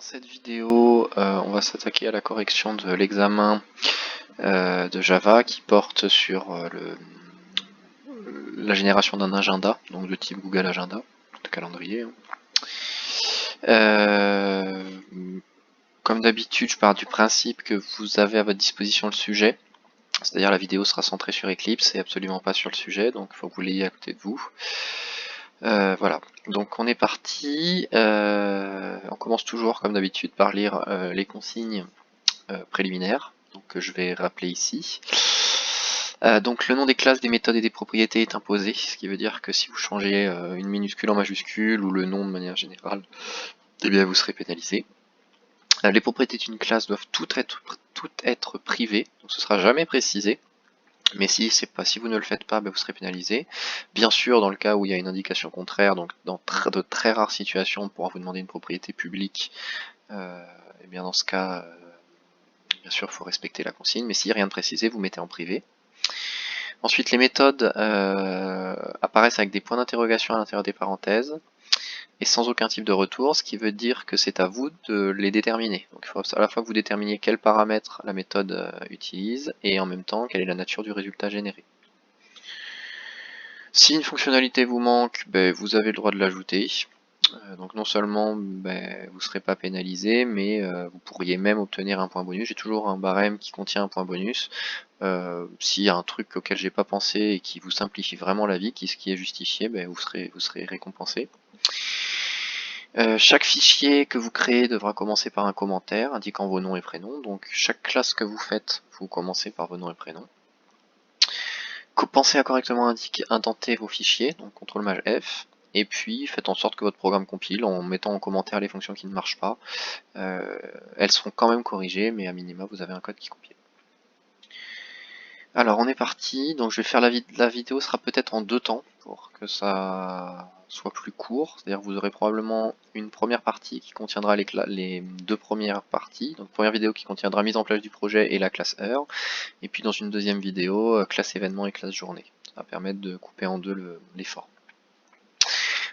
Dans cette vidéo, on va s'attaquer à la correction de l'examen de Java qui porte sur la génération d'un agenda, donc de type Google Agenda, de calendrier. Comme d'habitude, je pars du principe que vous avez à votre disposition le sujet, c'est-à-dire la vidéo sera centrée sur Eclipse et absolument pas sur le sujet, donc il faut que vous l'ayez à côté de vous. Voilà, donc on est parti. On commence toujours comme d'habitude par lire les consignes préliminaires, donc que je vais rappeler ici. Donc le nom des classes, des méthodes et des propriétés est imposé, ce qui veut dire que si vous changez une minuscule en majuscule ou le nom de manière générale, eh bien vous serez pénalisé. Les propriétés d'une classe doivent toutes être privées, donc ce sera jamais précisé. Mais si vous ne le faites pas, vous serez pénalisé. Bien sûr, dans le cas où il y a une indication contraire, donc dans de très rares situations, on pourra vous demander une propriété publique. Et bien dans ce cas, bien sûr, il faut respecter la consigne. Mais s'il n'y a rien de précisé, vous mettez en privé. Ensuite, les méthodes apparaissent avec des points d'interrogation à l'intérieur des parenthèses et sans aucun type de retour, ce qui veut dire que c'est à vous de les déterminer. Donc il faut à la fois que vous déterminiez quels paramètres la méthode utilise et en même temps quelle est la nature du résultat généré. Si une fonctionnalité vous manque, vous avez le droit de l'ajouter. Donc non seulement vous ne serez pas pénalisé, mais vous pourriez même obtenir un point bonus. J'ai toujours un barème qui contient un point bonus. S'il y a un truc auquel j'ai pas pensé et qui vous simplifie vraiment la vie, ce qui est justifié, vous serez récompensé. Chaque fichier que vous créez devra commencer par un commentaire indiquant vos noms et prénoms. Donc chaque classe que vous faites, vous commencez par vos noms et prénoms. Pensez à correctement indenter vos fichiers, donc CTRL-F, et puis faites en sorte que votre programme compile en mettant en commentaire les fonctions qui ne marchent pas. Elles seront quand même corrigées, mais à minima vous avez un code qui compile. Alors on est parti, donc je vais faire la vidéo sera peut-être en 2 temps pour que ça soit plus court, c'est-à-dire que vous aurez probablement une première partie qui contiendra les 2 premières parties, donc première vidéo qui contiendra mise en place du projet et la classe heure, et puis dans une deuxième vidéo, classe événement et classe journée. Ça va permettre de couper en deux l'effort.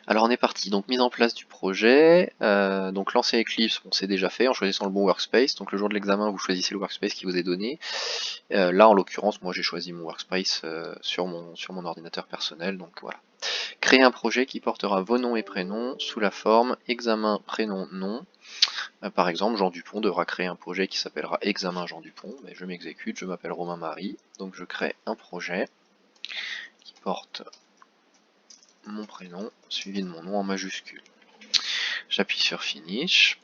Alors on est parti, donc mise en place du projet, donc lancer Eclipse, c'est déjà fait en choisissant le bon workspace, donc le jour de l'examen vous choisissez le workspace qui vous est donné. Là en l'occurrence moi j'ai choisi mon workspace sur mon ordinateur personnel, donc voilà. Créer un projet qui portera vos noms et prénoms sous la forme examen prénom nom. Par exemple Jean Dupont devra créer un projet qui s'appellera examen Jean Dupont, mais je m'exécute, je m'appelle Romain Marie, donc je crée un projet qui porte mon prénom suivi de mon nom en majuscule. J'appuie sur Finish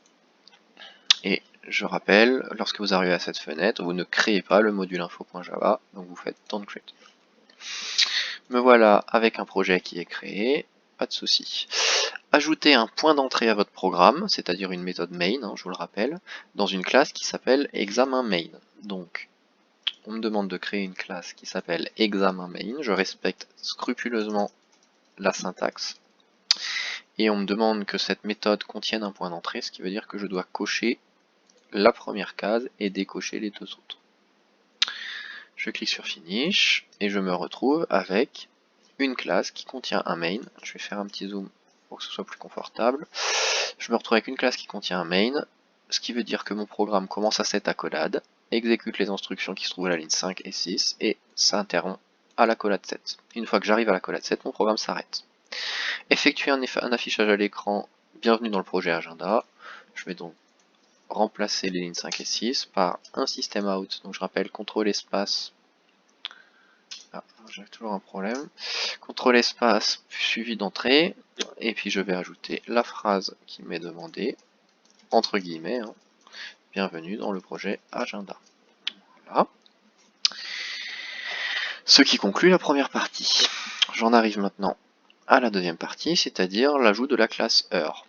et je rappelle, lorsque vous arrivez à cette fenêtre, vous ne créez pas le module info.java, donc vous faites Don't Create. Me voilà avec un projet qui est créé, pas de souci. Ajoutez un point d'entrée à votre programme, c'est-à-dire une méthode main, je vous le rappelle, dans une classe qui s'appelle examen main. Donc, on me demande de créer une classe qui s'appelle examen main, je respecte scrupuleusement la syntaxe. Et on me demande que cette méthode contienne un point d'entrée, ce qui veut dire que je dois cocher la première case et décocher les 2 autres. Je clique sur Finish et je me retrouve avec une classe qui contient un main. Je vais faire un petit zoom pour que ce soit plus confortable. Je me retrouve avec une classe qui contient un main, ce qui veut dire que mon programme commence à cette accolade, exécute les instructions qui se trouvent à la ligne 5 et 6 et s'interrompt à l'accolade 7. Une fois que j'arrive à l'accolade 7, mon programme s'arrête. Effectuer un affichage à l'écran, bienvenue dans le projet agenda. Je vais donc remplacer les lignes 5 et 6 par un système out, donc je rappelle CTRL espace, j'ai toujours un problème, CTRL espace suivi d'entrée, et puis je vais ajouter la phrase qui m'est demandée, entre guillemets, bienvenue dans le projet agenda. Voilà. Ce qui conclut la première partie. J'en arrive maintenant à la deuxième partie, c'est-à-dire l'ajout de la classe heure.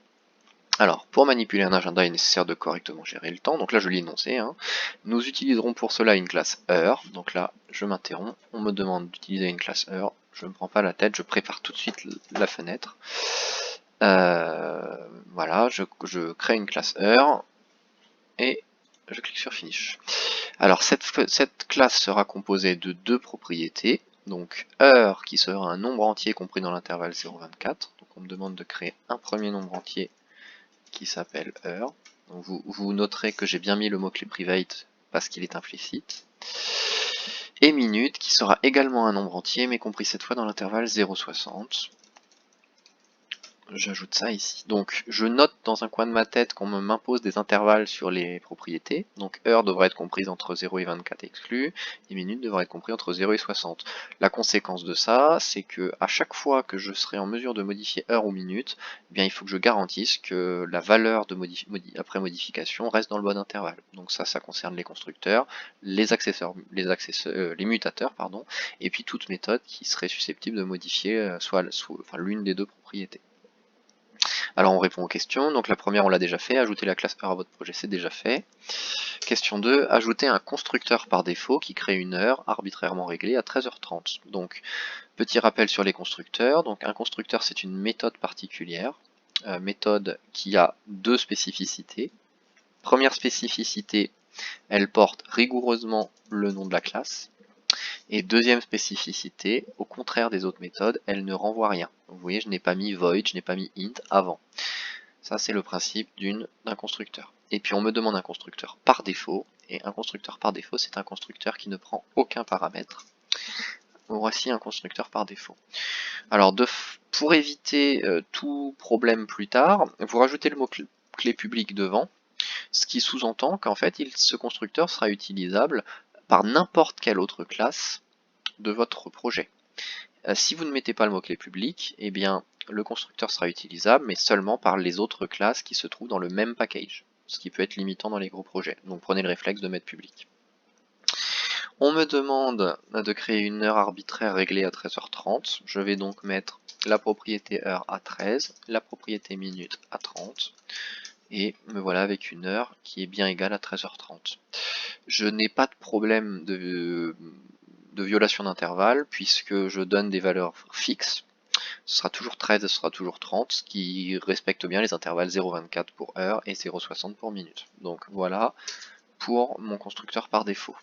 Alors, pour manipuler un agenda, il est nécessaire de correctement gérer le temps. Donc là, je l'ai énoncé. Nous utiliserons pour cela une classe heure. Donc là, je m'interromps. On me demande d'utiliser une classe heure. Je ne me prends pas la tête. Je prépare tout de suite la fenêtre. Voilà, je crée une classe heure. Et je clique sur Finish. Alors, cette classe sera composée de 2 propriétés. Donc, heure qui sera un nombre entier compris dans l'intervalle 0,24. Donc, on me demande de créer un premier nombre entier qui s'appelle heure. Donc vous noterez que j'ai bien mis le mot-clé private parce qu'il est implicite. Et minute qui sera également un nombre entier mais compris cette fois dans l'intervalle 0,60. J'ajoute ça ici. Donc je note dans un coin de ma tête qu'on m'impose des intervalles sur les propriétés. Donc heure devrait être comprise entre 0 et 24 exclus, et minute devrait être compris entre 0 et 60. La conséquence de ça, c'est que à chaque fois que je serai en mesure de modifier heure ou minute, eh bien il faut que je garantisse que la valeur de après modification reste dans le bon intervalle. Donc ça concerne les constructeurs, les mutateurs, pardon, et puis toute méthode qui serait susceptible de modifier enfin, l'une des deux propriétés. Alors on répond aux questions, donc la première on l'a déjà fait, ajouter la classe heure à votre projet c'est déjà fait. Question 2, ajouter un constructeur par défaut qui crée une heure arbitrairement réglée à 13h30. Donc petit rappel sur les constructeurs, donc un constructeur c'est une méthode particulière, méthode qui a deux spécificités. Première spécificité, elle porte rigoureusement le nom de la classe. Et deuxième spécificité, au contraire des autres méthodes, elle ne renvoie rien. Donc, vous voyez, je n'ai pas mis void, je n'ai pas mis int avant. Ça, c'est le principe d'un constructeur. Et puis, on me demande un constructeur par défaut. Et un constructeur par défaut, c'est un constructeur qui ne prend aucun paramètre. Voici un constructeur par défaut. Alors, pour éviter tout problème plus tard, vous rajoutez le mot-clé public devant, ce qui sous-entend qu'en fait, ce constructeur sera utilisable par n'importe quelle autre classe de votre projet. Si vous ne mettez pas le mot-clé public, eh bien le constructeur sera utilisable, mais seulement par les autres classes qui se trouvent dans le même package, ce qui peut être limitant dans les gros projets. Donc prenez le réflexe de mettre public. On me demande de créer une heure arbitraire réglée à 13h30. Je vais donc mettre la propriété heure à 13, la propriété minute à 30, et me voilà avec une heure qui est bien égale à 13h30. Je n'ai pas de problème de violation d'intervalle puisque je donne des valeurs fixes. Ce sera toujours 13, ce sera toujours 30, ce qui respecte bien les intervalles 0,24 pour heure et 0,60 pour minute. Donc voilà pour mon constructeur par défaut.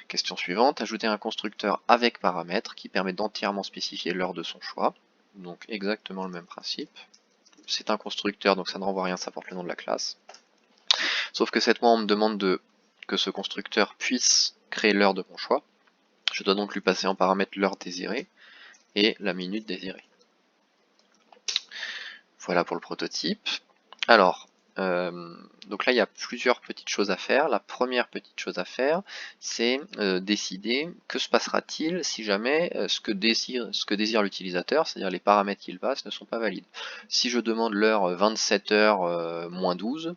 Question suivante, ajouter un constructeur avec paramètres qui permet d'entièrement spécifier l'heure de son choix. Donc exactement le même principe. C'est un constructeur, donc ça ne renvoie rien, ça porte le nom de la classe. Sauf que cette fois on me demande que ce constructeur puisse créer l'heure de mon choix. Je dois donc lui passer en paramètre l'heure désirée et la minute désirée. Voilà pour le prototype. Alors, donc là il y a plusieurs petites choses à faire. La première petite chose à faire, c'est décider que se passera-t-il si jamais ce que désire l'utilisateur, c'est-à-dire les paramètres qu'il passe, ne sont pas valides. Si je demande l'heure 27h moins 12,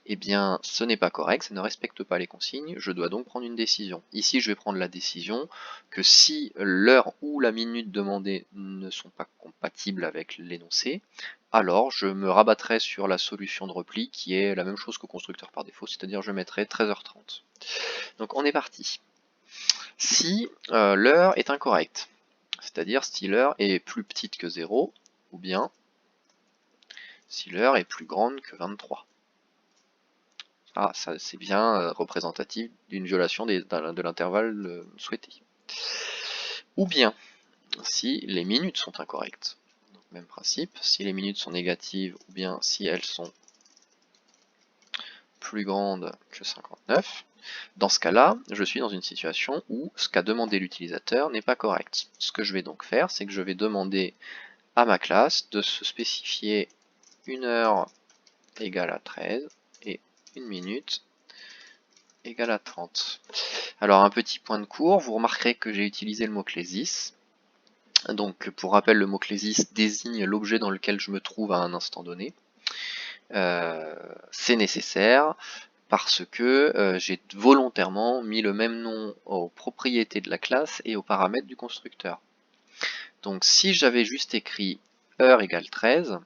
eh bien ce n'est pas correct, ça ne respecte pas les consignes, je dois donc prendre une décision. Ici je vais prendre la décision que si l'heure ou la minute demandée ne sont pas compatibles avec l'énoncé, alors je me rabattrai sur la solution de repli qui est la même chose qu'au constructeur par défaut, c'est-à-dire je mettrai 13h30. Donc on est parti. Si l'heure est incorrecte, c'est-à-dire si l'heure est plus petite que 0, ou bien si l'heure est plus grande que 23. Ah, ça c'est bien représentatif d'une violation de l'intervalle souhaité. Ou bien, si les minutes sont incorrectes. Donc, même principe, si les minutes sont négatives, ou bien si elles sont plus grandes que 59, dans ce cas-là, je suis dans une situation où ce qu'a demandé l'utilisateur n'est pas correct. Ce que je vais donc faire, c'est que je vais demander à ma classe de se spécifier une heure égale à 13 et une minute égale à 30. Alors un petit point de cours, vous remarquerez que j'ai utilisé le mot-clé this. Donc pour rappel, le mot-clé this désigne l'objet dans lequel je me trouve à un instant donné. C'est nécessaire parce que j'ai volontairement mis le même nom aux propriétés de la classe et aux paramètres du constructeur. Donc si j'avais juste écrit heure égale 13,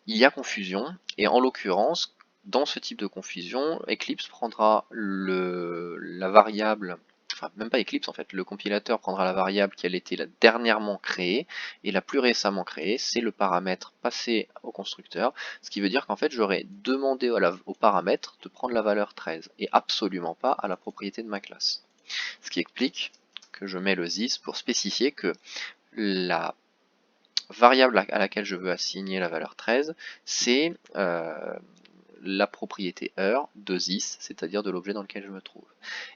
il y a confusion, et en l'occurrence, dans ce type de confusion, Eclipse prendra la variable, enfin même pas Eclipse en fait, le compilateur prendra la variable qui a été dernièrement créée, et la plus récemment créée, c'est le paramètre passé au constructeur, ce qui veut dire qu'en fait j'aurais demandé au paramètre de prendre la valeur 13, et absolument pas à la propriété de ma classe. Ce qui explique que je mets le this pour spécifier que variable à laquelle je veux assigner la valeur 13, c'est la propriété heure de this, c'est-à-dire de l'objet dans lequel je me trouve.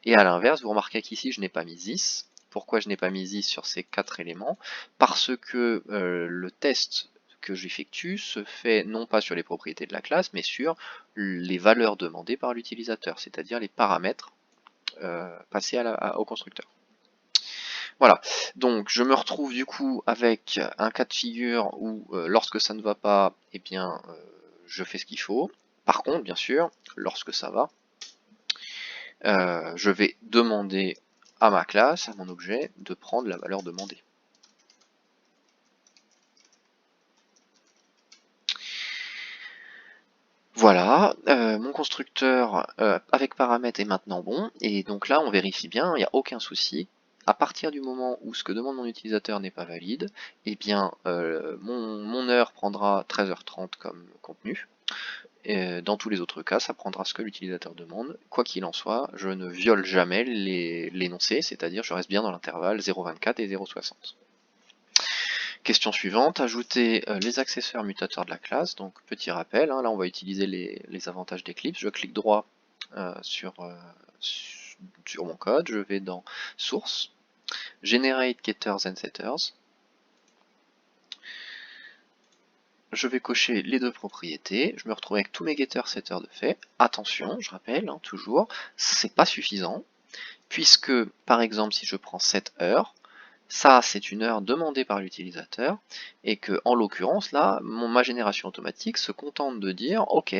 Et à l'inverse, vous remarquez qu'ici je n'ai pas mis this. Pourquoi je n'ai pas mis this sur ces 4 éléments? Parce que le test que j'effectue se fait non pas sur les propriétés de la classe, mais sur les valeurs demandées par l'utilisateur, c'est-à-dire les paramètres passés au constructeur. Voilà, donc je me retrouve du coup avec un cas de figure où lorsque ça ne va pas, eh bien je fais ce qu'il faut. Par contre, bien sûr, lorsque ça va, je vais demander à ma classe, à mon objet, de prendre la valeur demandée. Voilà, mon constructeur avec paramètres est maintenant bon, et donc là on vérifie bien, il n'y a aucun souci. À partir du moment où ce que demande mon utilisateur n'est pas valide, eh bien mon heure prendra 13h30 comme contenu. Et dans tous les autres cas, ça prendra ce que l'utilisateur demande. Quoi qu'il en soit, je ne viole jamais l'énoncé, c'est-à-dire je reste bien dans l'intervalle 0,24 et 0,60. Question suivante, ajouter les accessoires mutateurs de la classe. Donc petit rappel, hein, là on va utiliser les avantages d'Eclipse. Je clique droit sur mon code, je vais dans Source, Generate Getters and Setters. Je vais cocher les deux propriétés, je me retrouve avec tous mes getters setters de fait. Attention, je rappelle, hein, toujours, c'est pas suffisant, puisque par exemple si je prends cette heure, ça c'est une heure demandée par l'utilisateur, et que en l'occurrence là, ma génération automatique se contente de dire ok,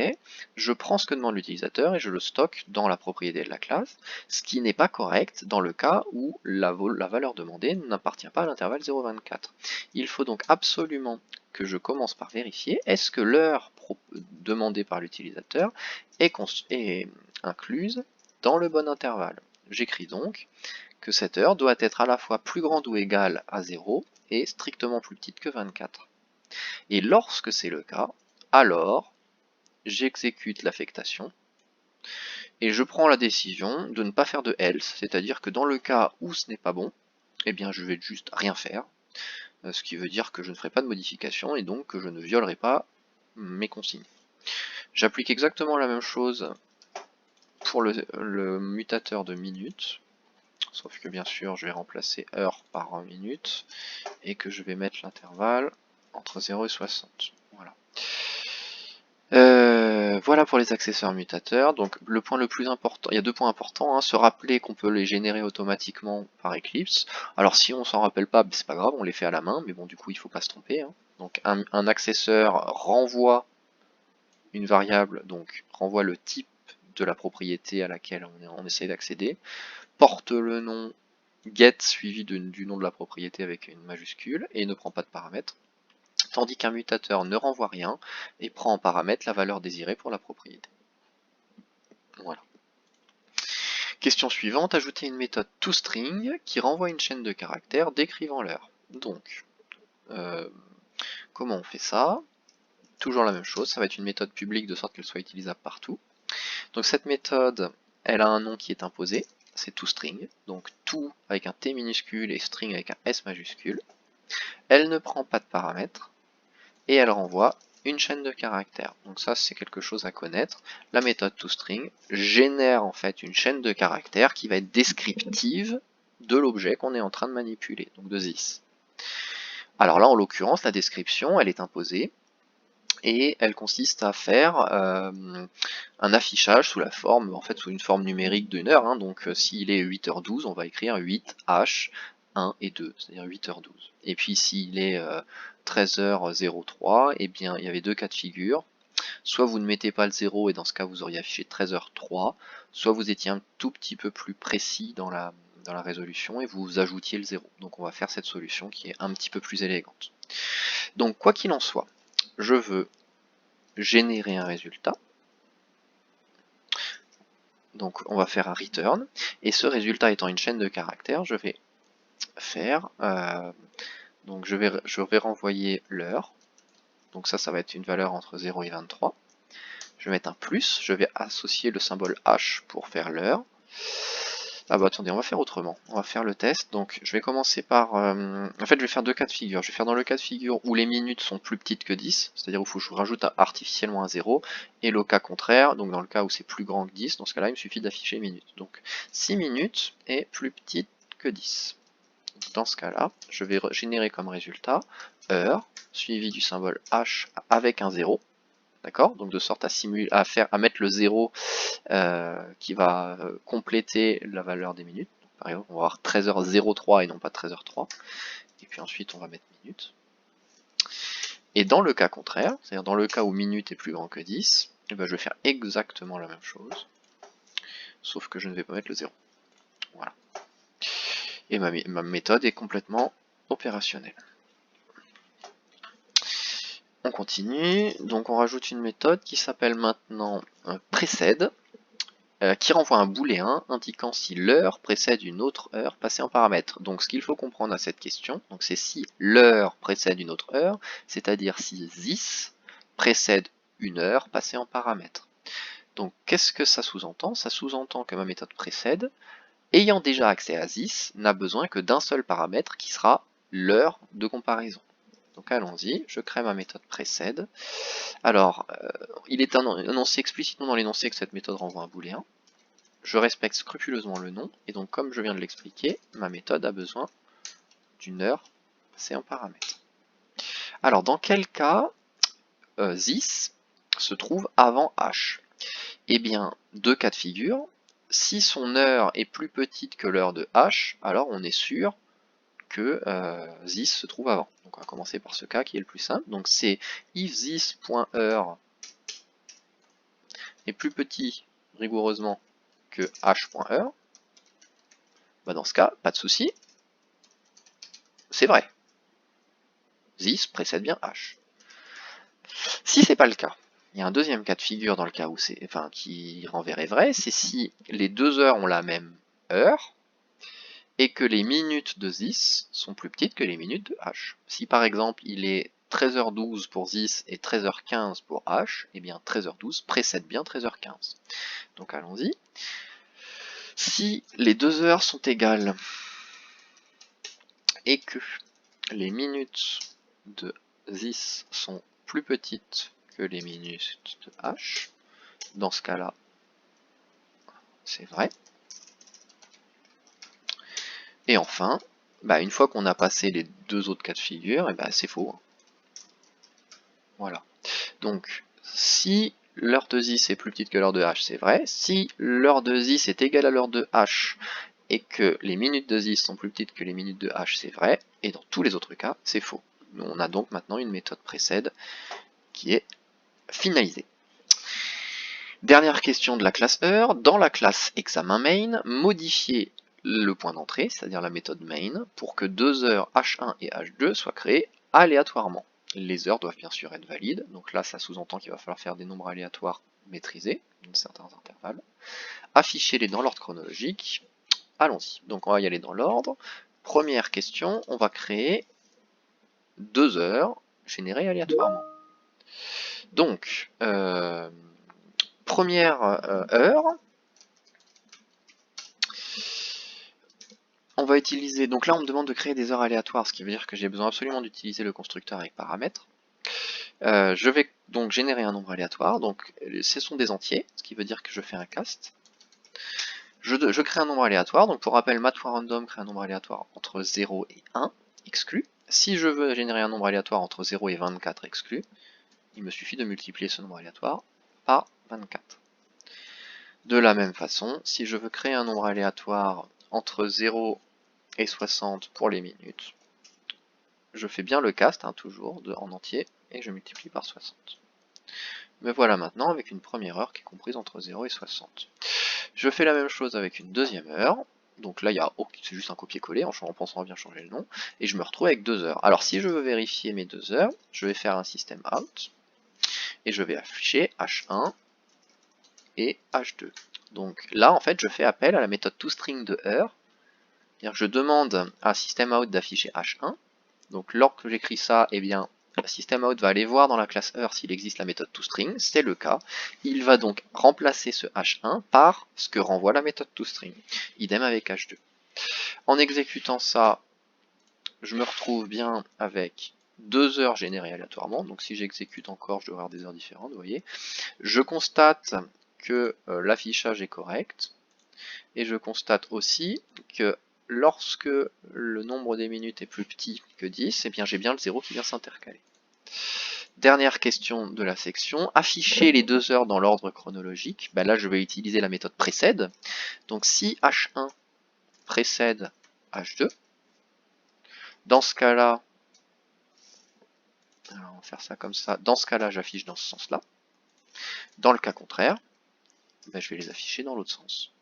je prends ce que demande l'utilisateur et je le stocke dans la propriété de la classe, ce qui n'est pas correct dans le cas où la valeur demandée n'appartient pas à l'intervalle 0,24. Il faut donc absolument que je commence par vérifier est-ce que l'heure demandée par l'utilisateur est incluse dans le bon intervalle. J'écris donc que cette heure doit être à la fois plus grande ou égale à 0 et strictement plus petite que 24. Et lorsque c'est le cas, alors j'exécute l'affectation et je prends la décision de ne pas faire de else, c'est-à-dire que dans le cas où ce n'est pas bon, eh bien je vais juste rien faire, ce qui veut dire que je ne ferai pas de modification et donc que je ne violerai pas mes consignes. J'applique exactement la même chose pour le mutateur de minutes, sauf que bien sûr je vais remplacer heure par minute et que je vais mettre l'intervalle entre 0 et 60. Voilà. Voilà pour les accessoires mutateurs. Donc le point le plus important, il y a deux points importants, hein, se rappeler qu'on peut les générer automatiquement par Eclipse. Alors si on s'en rappelle pas, c'est pas grave, on les fait à la main, mais bon du coup il faut pas se tromper. Hein. Donc un accessoire renvoie une variable, donc renvoie le type de la propriété à laquelle on essaie d'accéder, porte le nom get suivi du nom de la propriété avec une majuscule et ne prend pas de paramètres, tandis qu'un mutateur ne renvoie rien et prend en paramètre la valeur désirée pour la propriété. Voilà. Question suivante, ajouter une méthode toString qui renvoie une chaîne de caractères décrivant l'heure. Donc, comment on fait ça? Toujours la même chose, ça va être une méthode publique de sorte qu'elle soit utilisable partout. Donc cette méthode, elle a un nom qui est imposé, c'est toString, donc tout avec un T minuscule et string avec un S majuscule. Elle ne prend pas de paramètres et elle renvoie une chaîne de caractères. Donc ça c'est quelque chose à connaître. La méthode toString génère en fait une chaîne de caractères qui va être descriptive de l'objet qu'on est en train de manipuler, donc de this. Alors là en l'occurrence la description elle est imposée et elle consiste à faire un affichage sous la forme, en fait sous une forme numérique d'une heure, hein, donc s'il est 8h12, on va écrire 8H 1 et 2, c'est-à-dire 8h12. Et puis s'il est 13h03, eh bien il y avait deux cas de figure, soit vous ne mettez pas le 0 et dans ce cas vous auriez affiché 13h03, soit vous étiez un tout petit peu plus précis dans la résolution et vous ajoutiez le 0. Donc on va faire cette solution qui est un petit peu plus élégante. Donc quoi qu'il en soit, je veux générer un résultat. Donc on va faire un return, et ce résultat étant une chaîne de caractères, je vais faire, donc je vais renvoyer l'heure, donc ça va être une valeur entre 0 et 23, je vais mettre un plus, je vais associer le symbole H pour faire l'heure, Ah bah attendez, on va faire autrement. On va faire le test. Donc je vais commencer par... En fait je vais faire deux cas de figure. Je vais faire dans le cas de figure où les minutes sont plus petites que 10, c'est-à-dire où il faut que je rajoute artificiellement un 0, et le cas contraire, donc dans le cas où c'est plus grand que 10, dans ce cas-là il me suffit d'afficher minutes. Donc 6 minutes est plus petite que 10. Dans ce cas-là, je vais générer comme résultat heure, suivi du symbole H avec un 0. D'accord? Donc de sorte à mettre le 0 qui va compléter la valeur des minutes. Donc, par exemple, on va avoir 13h03 et non pas 13h03. Et puis ensuite, on va mettre minutes. Et dans le cas contraire, c'est-à-dire dans le cas où minute est plus grand que 10, et ben je vais faire exactement la même chose, sauf que je ne vais pas mettre le 0. Voilà. Et ma méthode est complètement opérationnelle. On continue, donc on rajoute une méthode qui s'appelle maintenant précède, qui renvoie un booléen indiquant si l'heure précède une autre heure passée en paramètre. Donc ce qu'il faut comprendre à cette question, c'est si l'heure précède une autre heure, c'est-à-dire si this précède une heure passée en paramètre. Donc qu'est-ce que ça sous-entend? Ça sous-entend que ma méthode précède, ayant déjà accès à this, n'a besoin que d'un seul paramètre qui sera l'heure de comparaison. Donc allons-y, je crée ma méthode précède. Alors, il est annoncé explicitement dans l'énoncé que cette méthode renvoie un booléen. Je respecte scrupuleusement le nom, et donc comme je viens de l'expliquer, ma méthode a besoin d'une heure passée en paramètre. Alors dans quel cas this se trouve avant h? Eh bien, deux cas de figure. Si son heure est plus petite que l'heure de h, alors on est sûr que this se trouve avant. Donc on va commencer par ce cas qui est le plus simple. Donc c'est if this.heure est plus petit rigoureusement que h.heure, bah dans ce cas, pas de souci, c'est vrai. This précède bien h. Si c'est pas le cas, il y a un deuxième cas de figure dans le cas où qui renverrait vrai, c'est si les deux heures ont la même heure et que les minutes de this sont plus petites que les minutes de h. Si par exemple il est 13h12 pour this et 13h15 pour h, et bien 13h12 précède bien 13h15. Donc allons-y. Si les deux heures sont égales et que les minutes de this sont plus petites que les minutes de h, dans ce cas-là, c'est vrai. Et enfin, une fois qu'on a passé les deux autres cas de figure, c'est faux. Voilà. Donc, si l'heure de this est plus petite que l'heure de h, c'est vrai. Si l'heure de this est égale à l'heure de h et que les minutes de this sont plus petites que les minutes de h, c'est vrai. Et dans tous les autres cas, c'est faux. On a donc maintenant une méthode précède qui est finalisée. Dernière question de la classe heure. Dans la classe examen main, modifier le point d'entrée, c'est-à-dire la méthode main, pour que deux heures h1 et h2 soient créées aléatoirement. Les heures doivent bien sûr être valides, donc là ça sous-entend qu'il va falloir faire des nombres aléatoires maîtrisés, dans certains intervalles. Afficher-les dans l'ordre chronologique. Allons-y, donc on va y aller dans l'ordre. Première question, on va créer deux heures générées aléatoirement. Donc, première heure, on va utiliser, donc là on me demande de créer des heures aléatoires, ce qui veut dire que j'ai besoin absolument d'utiliser le constructeur avec paramètres. Je vais donc générer un nombre aléatoire, donc ce sont des entiers, ce qui veut dire que je fais un cast. Je crée un nombre aléatoire, donc pour rappel, mat.random crée un nombre aléatoire entre 0 et 1, exclu. Si je veux générer un nombre aléatoire entre 0 et 24, exclu, il me suffit de multiplier ce nombre aléatoire par 24. De la même façon, si je veux créer un nombre aléatoire entre 0 et 60 pour les minutes, je fais bien le cast, toujours, en entier, et je multiplie par 60. Me voilà maintenant avec une première heure qui est comprise entre 0 et 60. Je fais la même chose avec une deuxième heure, donc là c'est juste un copier-coller en pensant à bien changer le nom, et je me retrouve avec 2 heures. Alors si je veux vérifier mes 2 heures, je vais faire un système out, et je vais afficher h1 et h2. Donc là en fait je fais appel à la méthode toString de heure, c'est-à-dire que je demande à system out d'afficher h1, donc lorsque j'écris ça, eh bien systemout va aller voir dans la classe Heure s'il existe la méthode toString, c'est le cas. Il va donc remplacer ce h1 par ce que renvoie la méthode toString. Idem avec h2. En exécutant ça, je me retrouve bien avec 2 heures générées aléatoirement. Donc si j'exécute encore, je dois avoir des heures différentes, vous voyez. Je constate que l'affichage est correct. Et je constate aussi que lorsque le nombre des minutes est plus petit que 10, eh bien j'ai bien le 0 qui vient s'intercaler. Dernière question de la section, afficher les 2 heures dans l'ordre chronologique. Ben là je vais utiliser la méthode précède. Donc si H1 précède H2, dans ce cas-là, on va faire ça comme ça, dans ce cas-là j'affiche dans ce sens-là. Dans le cas contraire, ben, je vais les afficher dans l'autre sens.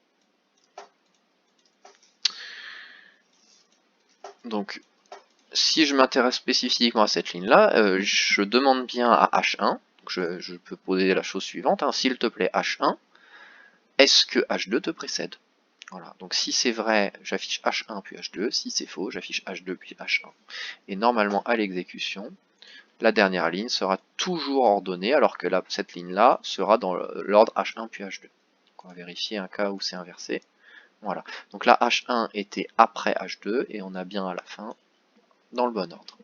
Donc si je m'intéresse spécifiquement à cette ligne-là, je demande bien à H1, donc je peux poser la chose suivante, hein, s'il te plaît H1, est-ce que H2 te précède? Voilà, donc si c'est vrai, j'affiche H1 puis H2, si c'est faux, j'affiche H2 puis H1. Et normalement, à l'exécution, la dernière ligne sera toujours ordonnée, alors que là, cette ligne-là sera dans l'ordre H1 puis H2. Donc on va vérifier un cas où c'est inversé. Voilà, donc là H1 était après H2, et on a bien à la fin dans le bon ordre.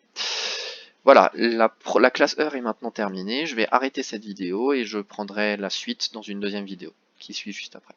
Voilà, la classe heure est maintenant terminée, je vais arrêter cette vidéo et je prendrai la suite dans une deuxième vidéo qui suit juste après.